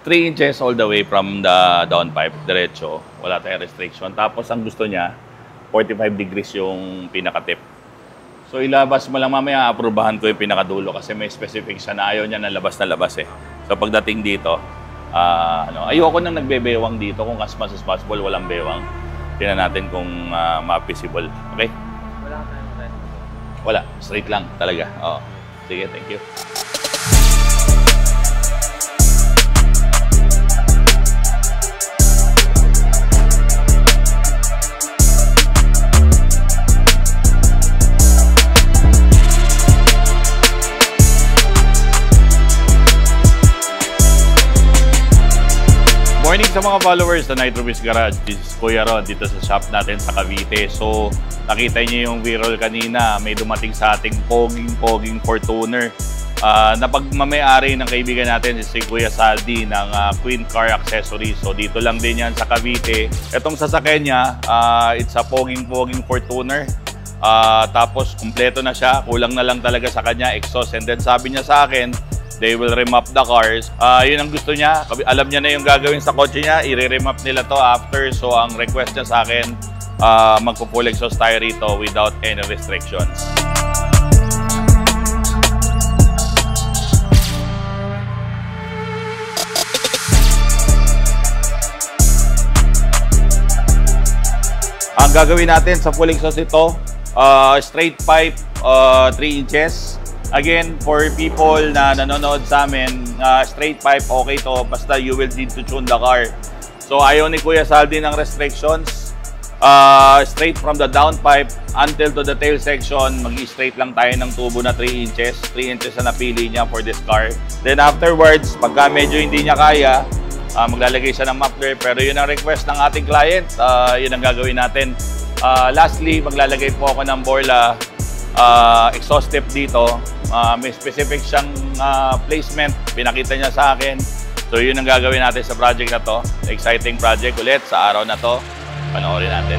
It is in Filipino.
3 inches all the way from the downpipe, diretso. Wala tayong restriction. Tapos ang gusto niya, 45 degrees yung pinaka-tip. So ilabas mo lang mamaya, aprobahan ko yung pinakadulo kasi may specific siya na ayaw niya na labas eh. So pagdating dito, ayoko nang nagbebewang dito kung as much as possible, walang bewang. Tingnan natin kung ma-feasible. Okay? Wala, straight lang talaga. Oo. Sige, thank you. Morning sa mga followers sa Nitrobis Garage. This is Kuya Ron dito sa shop natin sa Cavite. So, nakita niyo yung viral kanina. May dumating sa ating poging Fortuner. Napagmamayari ng kaibigan natin si Kuya Saldi ng Queen Car Accessories. So, dito lang din yan sa Cavite. Itong sasakyan niya, it's a poging Fortuner. Tapos, kumpleto na siya. Kulang na lang talaga sa kanya, exhaust. And then, sabi niya sa akin, they will remap the cars. Yun ang gusto niya. Alam niya na yung gagawin sa kotse niya. I-remap nila to after. So, ang request niya sa akin, magpo-full exhaust tayo rito without any restrictions. Ang gagawin natin sa full exhaust ito, straight pipe, 3 inches. Again, for people na nanonood sa amin, straight pipe, okay to. Basta you will need to tune the car. So, ayaw ni Kuya Saldi ng restrictions. Straight from the downpipe until to the tail section, mag-straight lang tayo ng tubo na 3 inches. 3 inches na napili niya for this car. Then afterwards, pagka medyo hindi niya kaya, maglalagay siya ng muffler. Pero yun ang request ng ating client. Yun ang gagawin natin. Lastly, maglalagay po ako ng Borla exhaust tip dito. May specific siyang placement, pinakita niya sa akin. So yun ang gagawin natin sa project na to. Exciting project ulit sa araw na to. Panoorin natin.